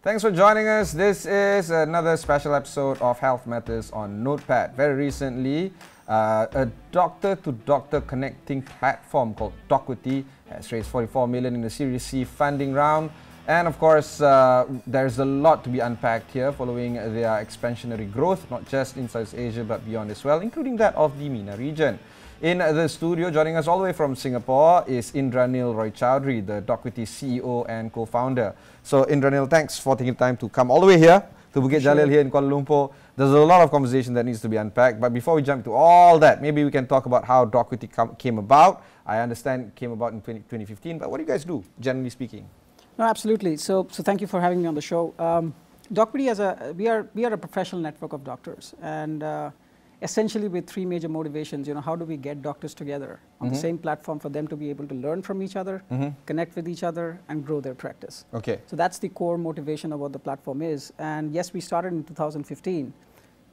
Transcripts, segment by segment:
Thanks for joining us. This is another special episode of Health Matters on Notepad. Very recently, a doctor-to-doctor connecting platform called Docquity has raised 44 million in the Series C funding round. And of course, there's a lot to be unpacked here following their expansionary growth, not just in South Asia but beyond as well, including that of the MENA region. In the studio, joining us all the way from Singapore is Indranil Roychowdhury, the Docquity CEO and co-founder. So Indranil, thanks for taking time to come all the way here to Bukit Jalil here in Kuala Lumpur. There's a lot of conversation that needs to be unpacked, but before we jump to all that, maybe we can talk about how Docquity came about. I understand it came about in 2015, but what do you guys do, generally speaking? No, absolutely. So thank you for having me on the show. Docquity, we are a professional network of doctors, and essentially with three major motivations. How do we get doctors together on the same platform for them to be able to learn from each other, connect with each other, and grow their practice. Okay. So that's the core motivation of what the platform is. And yes, we started in 2015,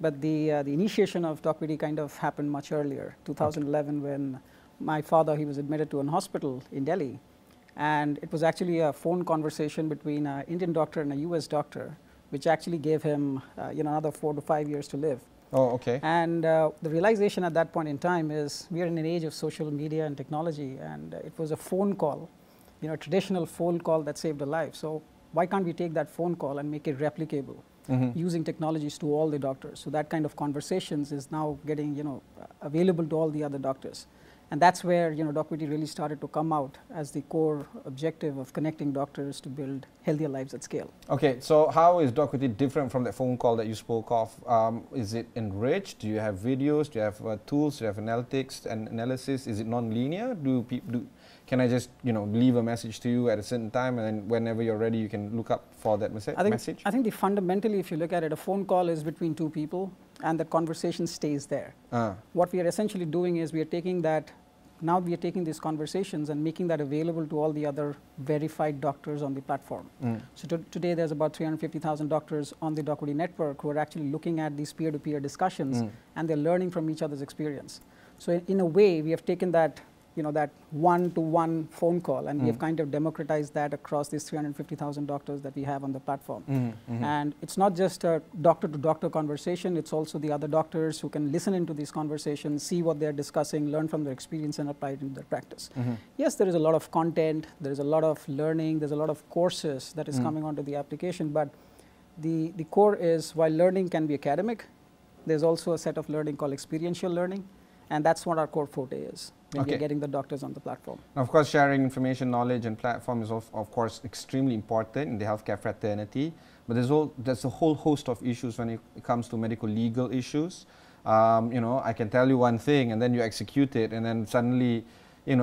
but the initiation of Docquity kind of happened much earlier, 2011, when my father, he was admitted to an hospital in Delhi. And it was actually a phone conversation between an Indian doctor and a US doctor, which actually gave him another 4 to 5 years to live. Oh, okay. And the realization at that point in time is we are in an age of social media and technology, and it was a phone call, a traditional phone call that saved a life. So why can't we take that phone call and make it replicable using technologies to all the doctors? So that kind of conversations is now getting available to all the other doctors. And that's where Docquity really started to come out as the core objective of connecting doctors to build healthier lives at scale. Okay, so how is Docquity different from that phone call that you spoke of? Is it enriched? Do you have videos? Do you have tools? Do you have analytics and analysis? Is it non-linear? Can I just leave a message to you at a certain time, and then whenever you're ready, you can look up for that message? I think fundamentally, if you look at it, a phone call is between two people, and the conversation stays there. What we are essentially doing is we are taking these conversations and making that available to all the other verified doctors on the platform. So today there's about 350,000 doctors on the Docquity network who are actually looking at these peer-to-peer discussions, and they're learning from each other's experience. So in a way, we have taken that that one-to-one phone call, and we have kind of democratized that across these 350,000 doctors that we have on the platform. And it's not just a doctor-to-doctor conversation, it's also the other doctors who can listen into these conversations, see what they're discussing, learn from their experience, and apply it in their practice. Yes, there is a lot of content, there is a lot of learning, there's a lot of courses that is coming onto the application, but the core is, while learning can be academic, there's also a set of learning called experiential learning, and that's what our core forte is. We're getting the doctors on the platform. Now, of course, sharing information, knowledge, and platform is of course extremely important in the healthcare fraternity. But there's a whole host of issues when it comes to medical legal issues. I can tell you one thing, and then you execute it, and then suddenly,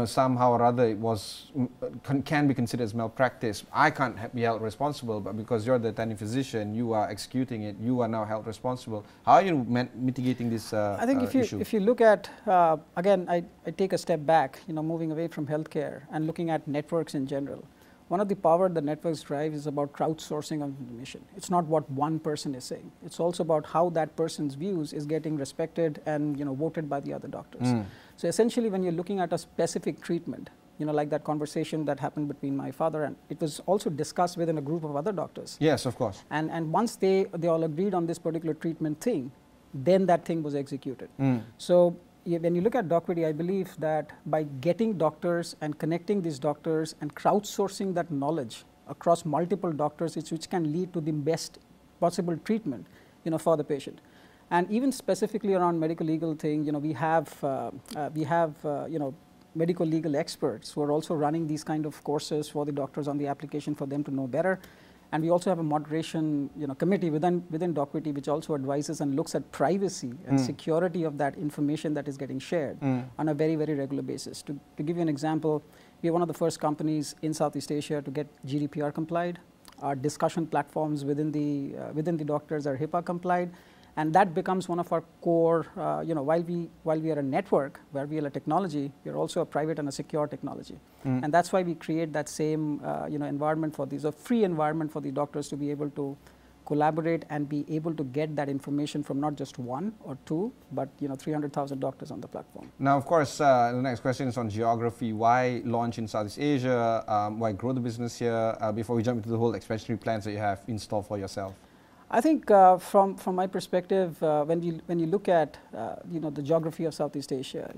somehow or other it can be considered as malpractice. I can't be held responsible, but because you're the attending physician, you are executing it, you are now held responsible. How are you mitigating this I think if you look at, again, I take a step back, moving away from healthcare and looking at networks in general. One of the power the networks drive is about crowdsourcing of information. It's not what one person is saying. It's also about how that person's views is getting respected and voted by the other doctors. So essentially, when you're looking at a specific treatment, like that conversation that happened between my father, and it was also discussed within a group of other doctors. Yes, of course. And once they all agreed on this particular treatment thing, then that thing was executed. So when you look at Docquity, I believe that by getting doctors and connecting these doctors and crowdsourcing that knowledge across multiple doctors, which can lead to the best possible treatment, for the patient. And even specifically around medical legal thing, we have medical legal experts who are also running these kind of courses for the doctors on the application for them to know better. And we also have a moderation committee within Docquity, which also advises and looks at privacy and security of that information that is getting shared on a very, very regular basis. To give you an example, we are one of the first companies in Southeast Asia to get GDPR complied. Our discussion platforms within the doctors are HIPAA complied. And that becomes one of our core, while we are a network, where we are a technology, we are also a private and a secure technology. And that's why we create that same, environment for these, a free environment for the doctors to be able to collaborate and be able to get that information from not just one or two, but 300,000 doctors on the platform. Now, of course, the next question is on geography. Why launch in Southeast Asia? Why grow the business here? Before we jump into the whole expansionary plans that you have in store for yourself. I think from my perspective, when you look at the geography of Southeast Asia,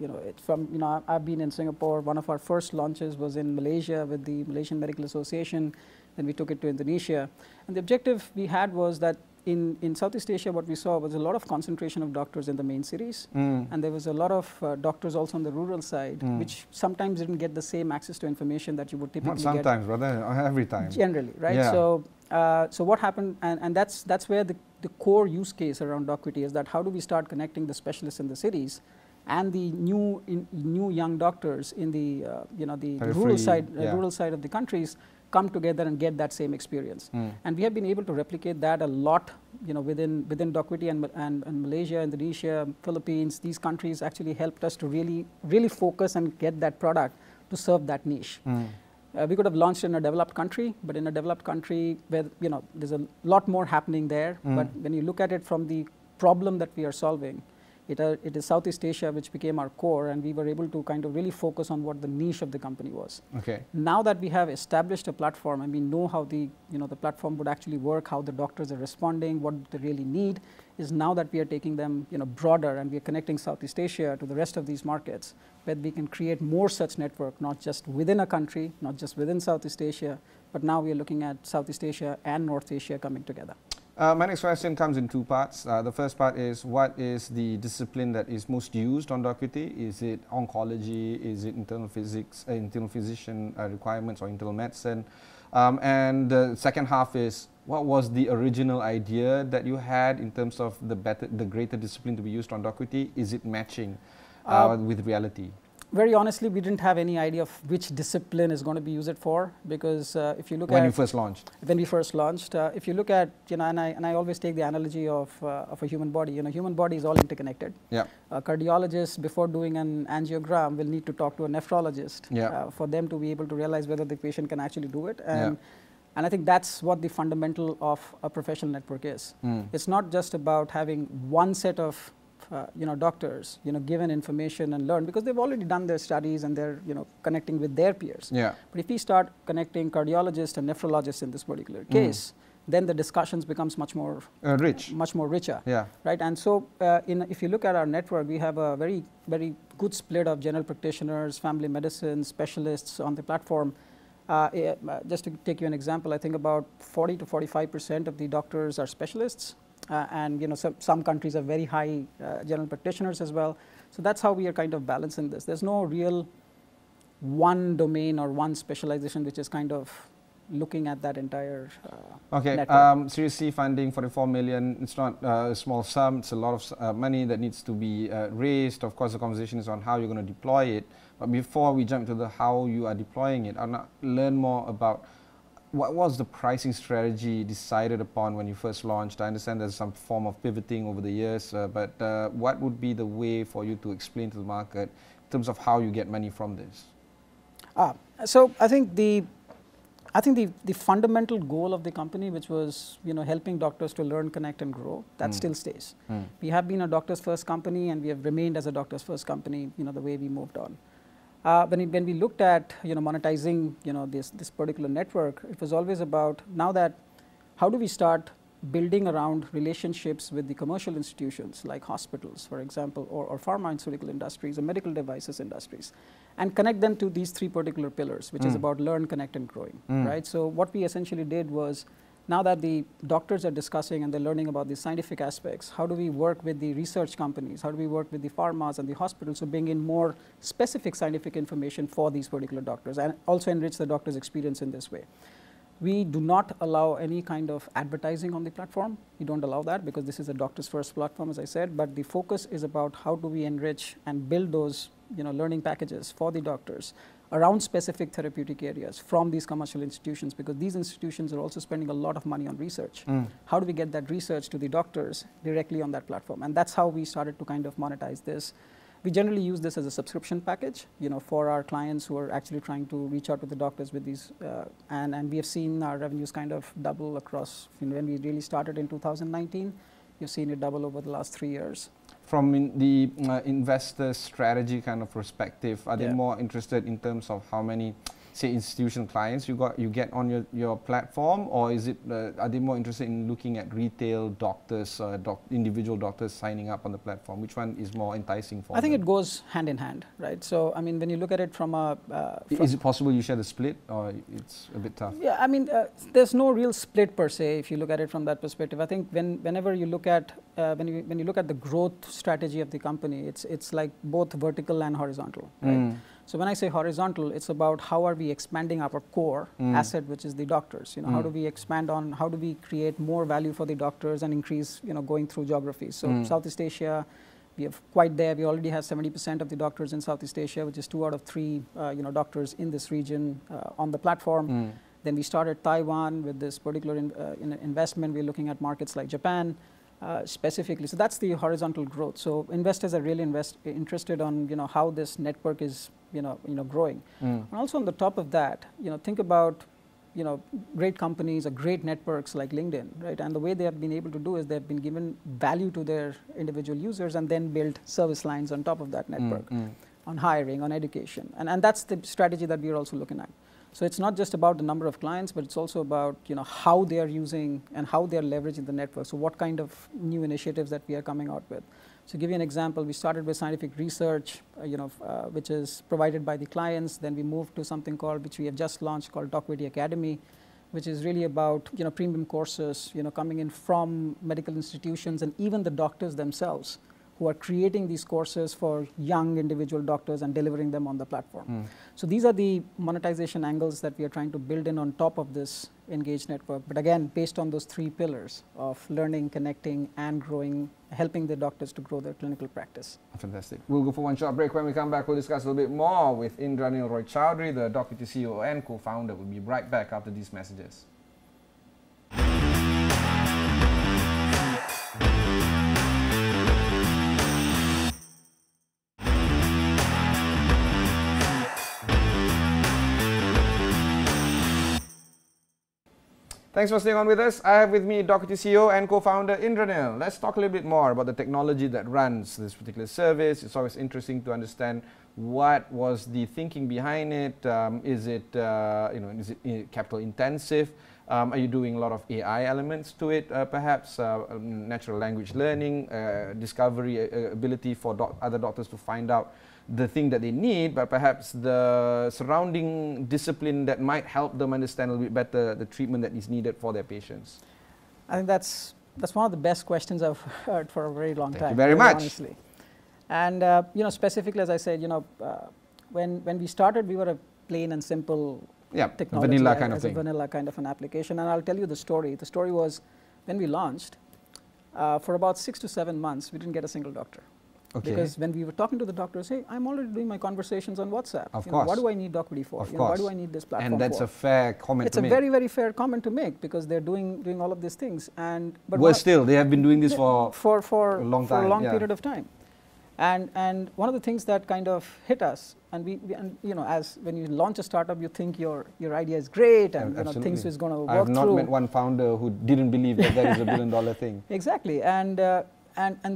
I've been in Singapore. One of our first launches was in Malaysia with the Malaysian Medical Association. Then we took it to Indonesia, and the objective we had was that in Southeast Asia, what we saw was a lot of concentration of doctors in the main cities, and there was a lot of doctors also on the rural side, which sometimes didn't get the same access to information that you would typically get. Not sometimes, brother, every time. Generally, right? Yeah. So what happened, and that's where the core use case around Docquity is that how do we start connecting the specialists in the cities and the new young doctors in the rural side of the countries come together and get that same experience. And we have been able to replicate that a lot, within Docquity and Malaysia, Indonesia, Philippines. These countries actually helped us to really focus and get that product to serve that niche. We could have launched in a developed country, but in a developed country where there's a lot more happening there. But when you look at it from the problem that we are solving, it is Southeast Asia which became our core, and we were able to kind of really focus on what the niche of the company was. Okay. Now that we have established a platform and we know how the platform would actually work, how the doctors are responding, what they really need, is now that we are taking them broader, and we are connecting Southeast Asia to the rest of these markets, where we can create more such network, not just within a country, not just within Southeast Asia, but now we are looking at Southeast Asia and North Asia coming together. My next question comes in two parts. The first part is, what is the discipline that is most used on Docquity? Is it oncology? Is it internal physics, internal physician requirements, or internal medicine? And the second half is, what was the original idea that you had in terms of the greater discipline to be used on Docquity? Is it matching with reality? Very honestly, we didn't have any idea of which discipline is going to be used for, because if you look when you first launched. When we first launched, if you look at and I always take the analogy of a human body. Human body is all interconnected. Yeah. A cardiologist, before doing an angiogram, will need to talk to a nephrologist for them to be able to realize whether the patient can actually do it. And I think that's what the fundamental of a professional network is. It's not just about having one set of doctors, given information and learn, because they've already done their studies and they're, connecting with their peers. Yeah. But if we start connecting cardiologists and nephrologists in this particular case, then the discussions becomes much more richer. Yeah. Right. And so, if you look at our network, we have a very, very good split of general practitioners, family medicine specialists on the platform. Just to take you an example, I think about 40 to 45% of the doctors are specialists. And some countries have very high general practitioners as well. So that's how we are kind of balancing this. There's no real one domain or one specialization which is kind of looking at that entire network. Series C funding, 44 million. It's not a small sum. It's a lot of money that needs to be raised. Of course, the conversation is on how you're going to deploy it. But before we jump to the how you are deploying it, I want to learn more about what was the pricing strategy decided upon when you first launched? I understand there's some form of pivoting over the years, but what would be the way for you to explain to the market in terms of how you get money from this? So I think the fundamental goal of the company, which was helping doctors to learn, connect, and grow, that still stays. We have been a doctors first company, and we have remained as a doctors first company. The way we moved on. When we looked at monetizing this particular network, it was always about now that how do we start building around relationships with the commercial institutions like hospitals, for example, or pharmaceutical industries or medical devices industries, and connect them to these three particular pillars, which is about learn, connect, and growing. Right. So what we essentially did was, now that the doctors are discussing and they're learning about the scientific aspects, how do we work with the research companies? How do we work with the pharmas and the hospitals to bring in more specific scientific information for these particular doctors, and also enrich the doctor's experience in this way? We do not allow any kind of advertising on the platform. We don't allow that because this is a doctor's first platform, as I said, but the focus is about how do we enrich and build those learning packages for the doctors around specific therapeutic areas from these commercial institutions, because these institutions are also spending a lot of money on research. How do we get that research to the doctors directly on that platform? And that's how we started to kind of monetize this. We generally use this as a subscription package, for our clients who are actually trying to reach out to the doctors with these, and we have seen our revenues kind of double across. When we really started in 2019, you've seen it double over the last 3 years. From the investor strategy kind of perspective, are they Yeah. more interested in terms of how many, say, institutional clients you get on your platform, or is it are they more interested in looking at retail doctors, individual doctors signing up on the platform? Which one is more enticing for I think them? it goes hand in hand, right? So, I mean, when you look at it from a... Is it possible you share the split, or it's a bit tough? Yeah, I mean, there's no real split per se if you look at it from that perspective. I think whenever you look at, when you look at the growth strategy of the company, it's like both vertical and horizontal, right? So when I say horizontal, it's about how are we expanding our core asset, which is the doctors. How do we expand on, how do we create more value for the doctors and increase, going through geographies. So Southeast Asia, we have quite there. We already have 70% of the doctors in Southeast Asia, which is 2 out of 3, doctors in this region on the platform. Then we started Taiwan with this particular investment. We're looking at markets like Japan. Specifically, so that's the horizontal growth. So investors are really interested on how this network is growing. And also on the top of that, think about great companies or great networks like LinkedIn, right? And the way they have been able to do is they've been given value to their individual users and then build service lines on top of that network, on hiring, on education, and that's the strategy that we are also looking at. So it's not just about the number of clients, but it's also about how they are using and how they are leveraging the network. So what kind of new initiatives that we are coming out with. So to give you an example, we started with scientific research, which is provided by the clients. Then we moved to something which we have just launched called Docquity Academy, which is really about premium courses coming in from medical institutions and even the doctors themselves, who are creating these courses for young individual doctors and delivering them on the platform. So these are the monetization angles that we are trying to build in on top of this engaged network. But again, based on those 3 pillars of learning, connecting, and growing, helping the doctors to grow their clinical practice. Fantastic. We'll go for one short break. When we come back, we'll discuss a little bit more with Indranil Roychowdhury, the Docquity CEO and co-founder. We'll be right back after these messages. Thanks for staying on with us. I have with me Docquity CEO and co-founder Indranil. Let's talk a little bit more about the technology that runs this particular service. It's always interesting to understand what was the thinking behind it. Is it capital intensive? Are you doing a lot of AI elements to it? Perhaps natural language learning, discovery ability for other doctors to find out the thing that they need, but perhaps the surrounding discipline that might help them understand a little bit better the treatment that is needed for their patients? I think that's one of the best questions I've heard for a very long time. Thank you very much. Honestly. And specifically, as I said, when we started, we were a plain and simple technology, vanilla kind of thing. A vanilla kind of an application. And I'll tell you the story. The story was when we launched, for about 6 to 7 months, we didn't get a single doctor. Okay. Because when we were talking to the doctors, hey, I'm already doing my conversations on WhatsApp. Of course. What do I need Docquity for? Of course. Why do I need this platform and that's for? a fair comment it's to make. It's a very, very fair comment to make because they're doing all of these things. But well, still, they have been doing this for a long period of time. And one of the things that kind of hit us, and as when you launch a startup, you think your idea is great and things is going to work through. I've not met one founder who didn't believe that is a $1 billion thing. Exactly, and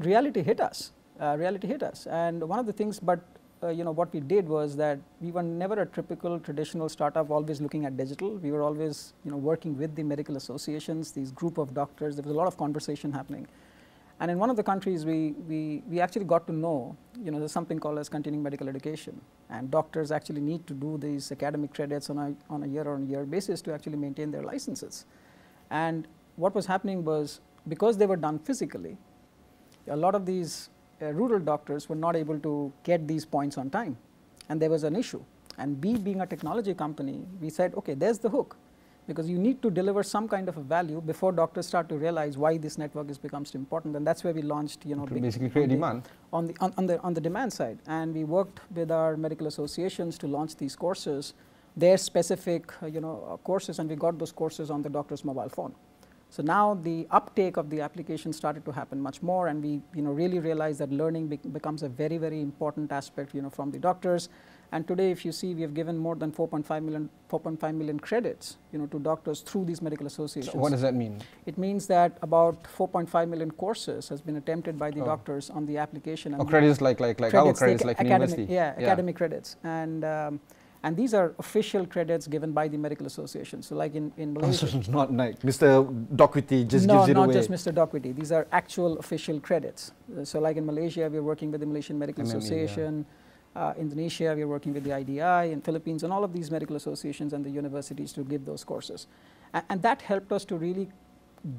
reality hit us. Reality hit us, and one of the things, but what we did was that we were never a typical traditional startup always looking at digital. We were always working with the medical associations, these group of doctors. There was a lot of conversation happening. And in one of the countries, we actually got to know, there's something called as continuing medical education. And doctors actually need to do these academic credits on a year-on-year basis to actually maintain their licenses. And what was happening was, because they were done physically, a lot of these rural doctors were not able to get these points on time. And there was an issue. And being a technology company, we said, okay, there's the hook. Because you need to deliver some kind of a value before doctors start to realize why this network becomes important, and that's where we launched. To basically create demand on the demand side, and we worked with our medical associations to launch these courses, their specific courses, and we got those courses on the doctor's mobile phone. So now the uptake of the application started to happen much more, and we really realized that learning becomes a very, very important aspect from the doctors. And today, if you see, we have given more than 4.5 million credits to doctors through these medical associations. So what does that mean? It means that about 4.5 million courses has been attempted by the doctors on the application. And credits like our credits, like university. Yeah, academic credits. And these are official credits given by the medical association. So like in Malaysia. So it's not like Mr. Docquity just no, gives it away. No, not just Mr. Docquity. These are actual official credits. So like in Malaysia, we're working with the Malaysian Medical Association. Indonesia, we're working with the IDI. In Philippines, and all of these medical associations and the universities to give those courses. And that helped us to really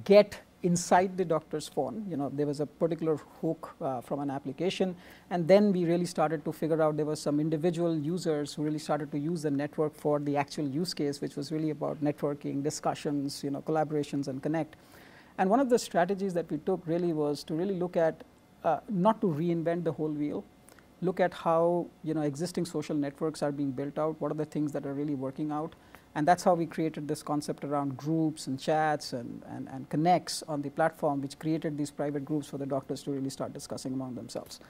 get inside the doctor's phone. There was a particular hook from an application, and then we really started to figure out there were some individual users who really started to use the network for the actual use case, which was really about networking, discussions, collaborations, and connect. And one of the strategies that we took really was to really look at, not to reinvent the whole wheel, look at how existing social networks are being built out, what are the things that are really working out. And that's how we created this concept around groups and chats and connects on the platform, which created these private groups for the doctors to really start discussing among themselves.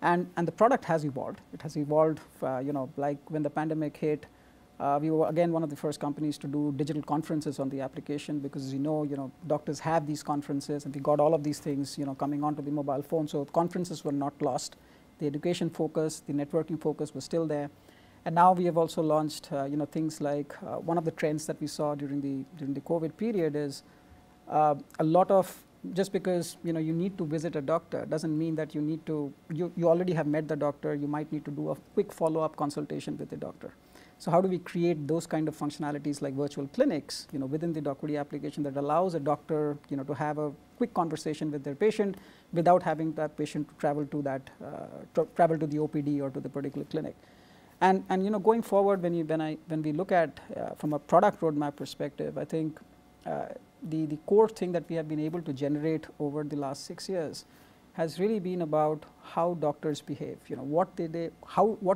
And the product has evolved. It has evolved, like when the pandemic hit, we were again one of the first companies to do digital conferences on the application, because as you know, doctors have these conferences, and we got all of these things coming onto the mobile phone. So conferences were not lost. The education focus, the networking focus was still there. And now we have also launched, things like one of the trends that we saw during the COVID period is a lot of, just because you need to visit a doctor doesn't mean that you need to, you already have met the doctor. You might need to do a quick follow-up consultation with the doctor. So how do we create those kind of functionalities like virtual clinics, within the Docquity application that allows a doctor, to have a quick conversation with their patient without having that patient to travel to that, travel to the OPD or to the particular clinic. And going forward, when we look at from a product roadmap perspective, I think the core thing that we have been able to generate over the last 6 years has really been about how doctors behave. What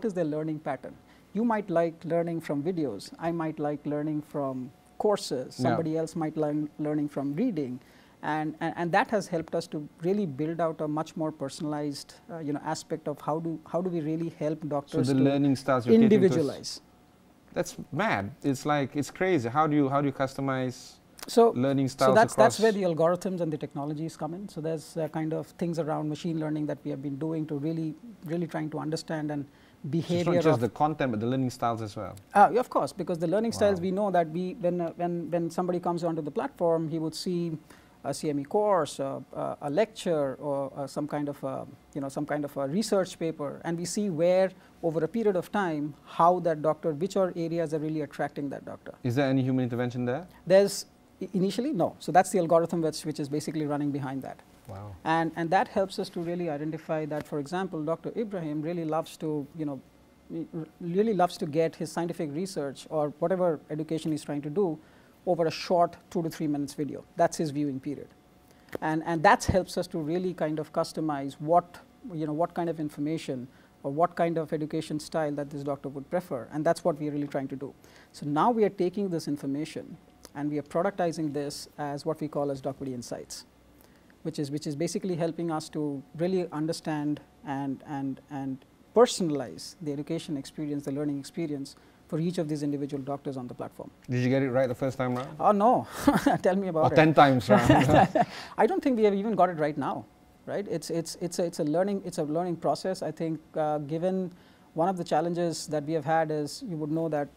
is their learning pattern? You might like learning from videos. I might like learning from courses. Somebody else might like learning from reading. And that has helped us to really build out a much more personalized aspect of how do we really help doctors so the to learning styles individualize. That's mad. It's like, it's crazy. How do you customize learning styles? So that's where the algorithms and the technologies come in. So there's kind of things around machine learning that we have been doing to really trying to understand and behavior. So it's not just the content, but the learning styles as well. Yeah, of course, because the learning styles, we know that when somebody comes onto the platform, he would see a CME course, a lecture, or some kind of a research paper, and we see where over a period of time how that doctor, which are areas are really attracting that doctor. Is there any human intervention there? There's initially no. So that's the algorithm which is basically running behind that. Wow. And that helps us to really identify that, for example, Dr. Ibrahim really loves to get his scientific research or whatever education he's trying to do over a short 2 to 3 minutes video. That's his viewing period. And that helps us to really kind of customize what kind of information or what kind of education style that this doctor would prefer. And that's what we're really trying to do. So now we are taking this information and we are productizing this as what we call as Docquity Insights, which is basically helping us to really understand and personalize the education experience, the learning experience for each of these individual doctors on the platform. Did you get it right the first time around? Oh no, tell me about it. 10 times round. I don't think we have even got it right now, right? It's a learning process. I think given one of the challenges that we have had is, you would know that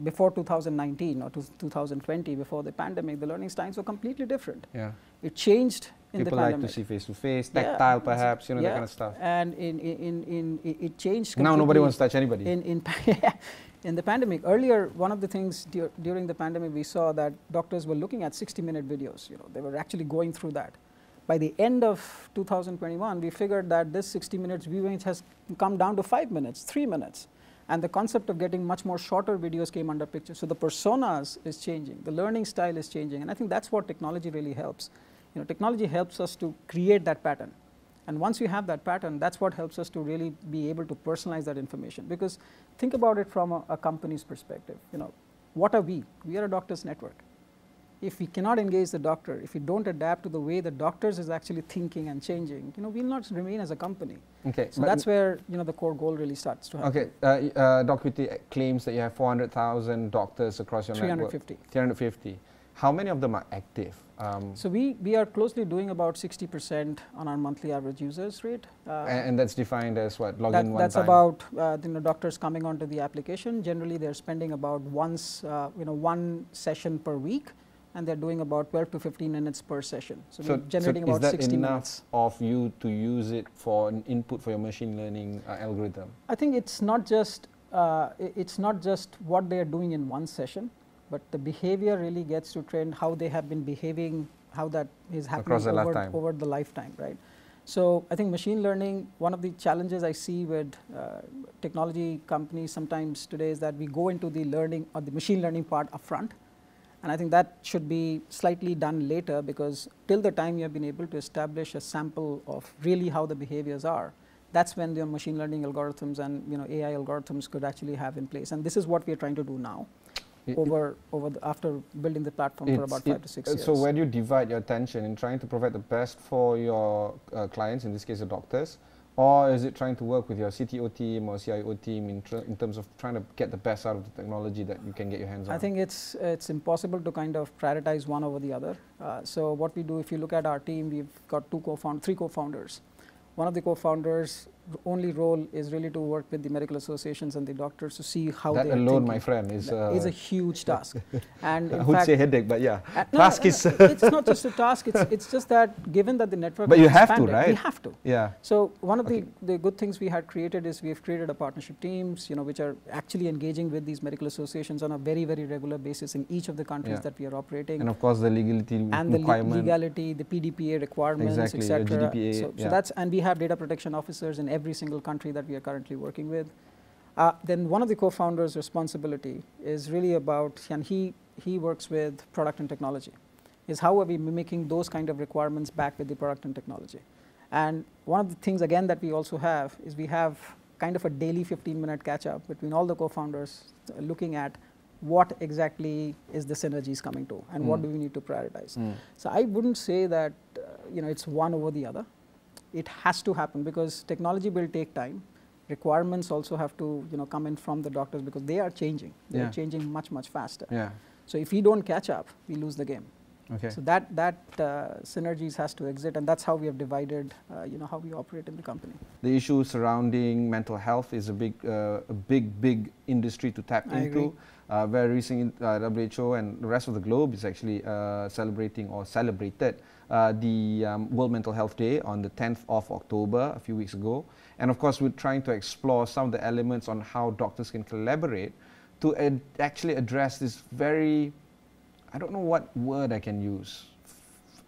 before 2019 or 2020, before the pandemic, the learning styles were completely different. Yeah. It changed in the pandemic. People like to see face-to-face, tactile perhaps, that kind of stuff. And it changed completely. Now nobody wants to touch anybody. In the pandemic, earlier, one of the things during the pandemic, we saw that doctors were looking at 60-minute videos. They were actually going through that. By the end of 2021, we figured that this 60 minutes viewing has come down to 5 minutes, 3 minutes. And the concept of getting much more shorter videos came under picture. So the personas is changing, the learning style is changing. And I think that's what technology really helps. Technology helps us to create that pattern. And once you have that pattern, that's what helps us to really be able to personalize that information. Because think about it from a company's perspective. What are we? We are a doctor's network. if we cannot engage the doctor, if we don't adapt to the way the doctors is actually thinking and changing, you know, we'll not remain as a company. Okay. So that's where, you know, the core goal really starts to happen. Okay. Docquity claims that you have 400,000 doctors across your 350. network. 350. How many of them are active? So we are closely doing about 60% on our monthly average users rate. And that's defined as what? Log in one that's time? about you know, doctors coming onto the application. Generally, they're spending about once you know, one session per week, and they're doing about 12 to 15 minutes per session. So we're generating about 60 minutes. Is that enough of you to use it for an input for your machine learning algorithm? I think it's not just what they are doing in one session, but the behavior really gets to trend how they have been behaving, how that is happening over the lifetime, right? So I think machine learning, one of the challenges I see with technology companies sometimes today is that we go into the learning or the machine learning part upfront. And I think that should be slightly done later, because till the time you have been able to establish a sample of really how the behaviors are, that's when the machine learning algorithms and, you know, AI algorithms could actually have in place. And this is what we are trying to do now. After building the platform for about 5 to 6 years. So where do you divide your attention in trying to provide the best for your clients, in this case the doctors, or is it trying to work with your CTO team or CIO team in terms of trying to get the best out of the technology that you can get your hands on? I think it's impossible to kind of prioritize one over the other. So what we do, if you look at our team, we've got three co-founders. One of the co-founders' only role is really to work with the medical associations and the doctors to see how they are thinking. That alone, my friend, is a huge task. And I would say headache, but yeah, task is. It's not just a task. It's just that given that the network. But you have to, right? We have to. Yeah. So one of the good things we had created is we've created a partnership teams, you know, which are actually engaging with these medical associations on a very regular basis in each of the countries that we are operating. And of course the legality and requirement. the legality, the PDPA requirements, etc. So that's, and we have data protection officers in every single country that we are currently working with. Then one of the co-founders' responsibility is really about, and he works with product and technology, is how are we mimicking those kind of requirements back with the product and technology. And one of the things again that we also have is we have kind of a daily 15-minute catch-up between all the co-founders looking at what exactly is the synergies coming to and what do we need to prioritize. So I wouldn't say that you know, it's one over the other. It has to happen because technology will take time. Requirements also have to, you know, come in from the doctors because they are changing. They are changing much faster. Yeah. So if we don't catch up, we lose the game. Okay. So that synergies has to exist, and that's how we have divided, you know, how we operate in the company. The issue surrounding mental health is a big industry to tap into. Very recently, WHO and the rest of the globe is actually celebrated the World Mental Health Day on the 10th of October, a few weeks ago. And of course, we're trying to explore some of the elements on how doctors can collaborate to actually address this very, I don't know what word I can use,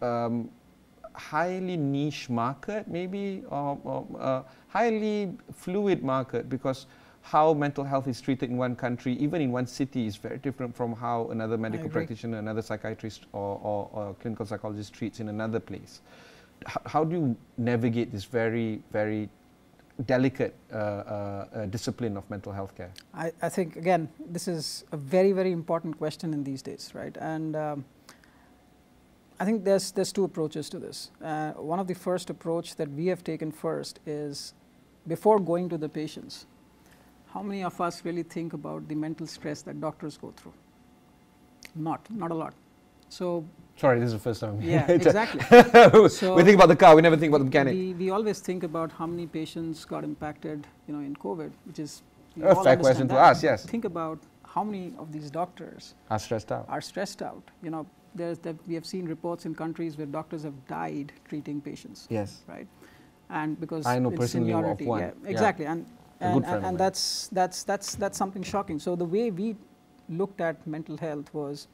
highly niche market maybe, or highly fluid market, because how mental health is treated in one country, even in one city, is very different from how another medical practitioner, another psychiatrist or clinical psychologist treats in another place. How do you navigate this very delicate discipline of mental health care? I think, again, this is a very important question in these days, right? And I think there's two approaches to this. One of the first approach that we have taken first is, before going to the patients, how many of us really think about the mental stress that doctors go through? Not a lot. So sorry, this is the first time. Yeah, exactly. So we think about the car, we never think about the mechanic. We always think about how many patients got impacted, you know, in COVID, which is a fair question to ask. Yes. Think about how many of these doctors are stressed out. You know, we have seen reports in countries where doctors have died treating patients. Yes. Right. And because I know personally seniority, of one. Yeah, exactly. Yeah. And that's something shocking. So the way we looked at mental health was,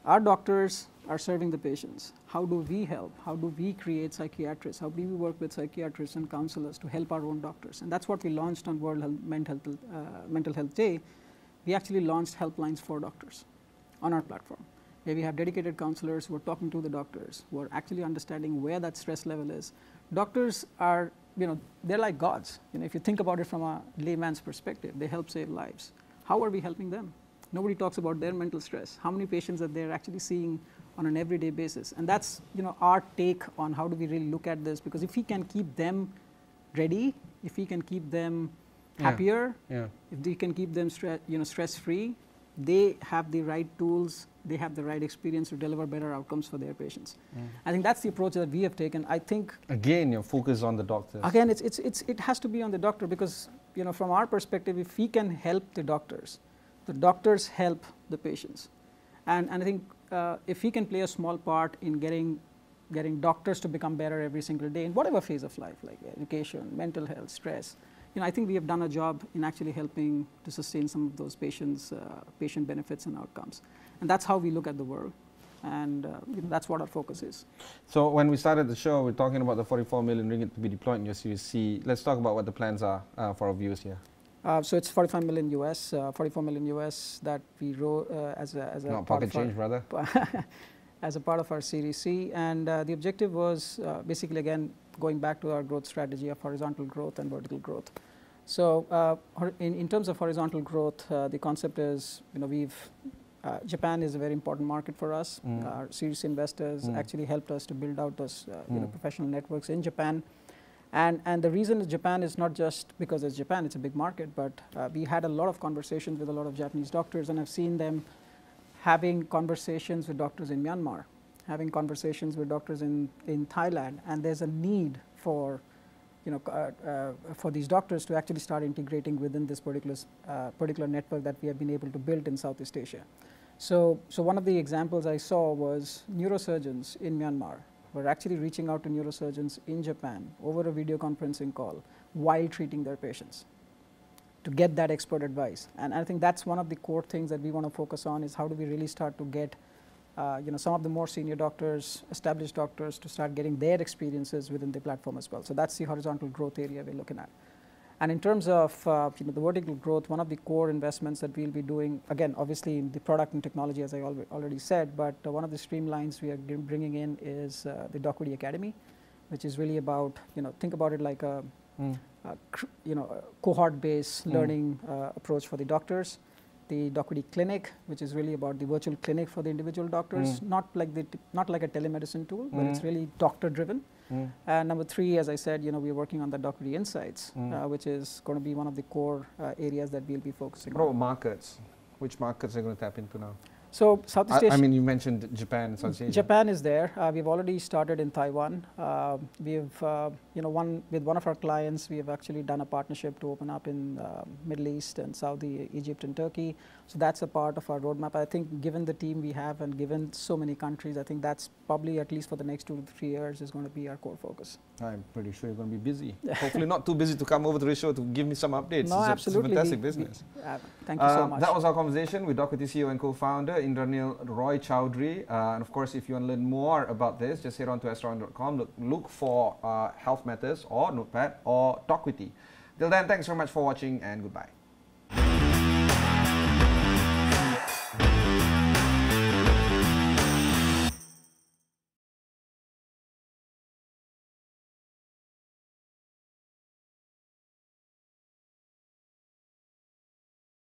our doctors are serving the patients. How do we help? How do we create psychiatrists? How do we work with psychiatrists and counselors to help our own doctors? And that's what we launched on World Mental Health Day. We actually launched helplines for doctors on our platform, where we have dedicated counselors who are talking to the doctors, who are actually understanding where that stress level is. Doctors are, you know, they're like gods. You know, if you think about it from a layman's perspective, they help save lives. How are we helping them? Nobody talks about their mental stress. How many patients that they're actually seeing on an everyday basis? And that's, you know, our take on how do we really look at this, because if we can keep them ready, if we can keep them happier, if we can keep them stress-free, they have the right tools, they have the right experience to deliver better outcomes for their patients. I think that's the approach that we have taken. I think again, your focus on the doctors. Again, it has to be on the doctor, because, you know, from our perspective, if we can help the doctors help the patients. And I think if we can play a small part in getting doctors to become better every single day in whatever phase of life, like education, mental health, stress, you know, I think we have done a job in actually helping to sustain some of those patients' patient benefits and outcomes. And that's how we look at the world. And you know, that's what our focus is. So when we started the show, we're talking about the 44 million ringgit to be deployed in your Series C. Let's talk about what the plans are for our viewers here. So it's 45 million US, 44 million US that we wrote as a not pocket change, brother. As a part of our Series C. And the objective was basically, again, going back to our growth strategy of horizontal growth and vertical growth. So in terms of horizontal growth, the concept is, you know, Japan is a very important market for us. Our Series investors actually helped us to build out those you know, professional networks in Japan. And the reason Japan is not just because it's Japan, it's a big market, but we had a lot of conversations with a lot of Japanese doctors, and I've seen them having conversations with doctors in Myanmar, having conversations with doctors in Thailand, and there's a need for, you know, for these doctors to actually start integrating within this particular network that we have been able to build in Southeast Asia. So one of the examples I saw was neurosurgeons in Myanmar were actually reaching out to neurosurgeons in Japan over a video conferencing call while treating their patients to get that expert advice. And I think that's one of the core things that we want to focus on, is how do we really start to get you know, some of the more senior doctors, established doctors, to start getting their experiences within the platform as well. So that's the horizontal growth area we're looking at. And in terms of you know, the vertical growth, one of the core investments that we'll be doing, again, obviously in the product and technology, as I already said, but one of the streamlines we are bringing in is the Docquity Academy, which is really about, you know, think about it like a you know, cohort-based learning approach for the doctors. The Docquity Clinic, which is really about the virtual clinic for the individual doctors, not like a telemedicine tool, but it's really doctor-driven. And number 3, as I said, you know, we're working on the Docquity Insights, which is going to be one of the core areas that we'll be focusing on. What markets? Which markets are going to tap into now? So Southeast Asia. I mean, you mentioned Japan, Southeast Asia. Japan is there. We've already started in Taiwan. We've, you know, with one of our clients, we have actually done a partnership to open up in Middle East and Saudi, Egypt, and Turkey. So that's a part of our roadmap. I think, given the team we have and given so many countries, I think that's probably, at least for the next 2 to 3 years, is going to be our core focus. I'm pretty sure you're going to be busy. Hopefully, not too busy to come over to the show to give me some updates. No, absolutely. It's a fantastic business. Thank you so much. That was our conversation with Docquity CEO and co-founder Indranil Roychowdhury. And of course, if you want to learn more about this, just head on to astro.com, look for Health Matters or Notepad or Docquity. Till then, thanks very much for watching, and goodbye.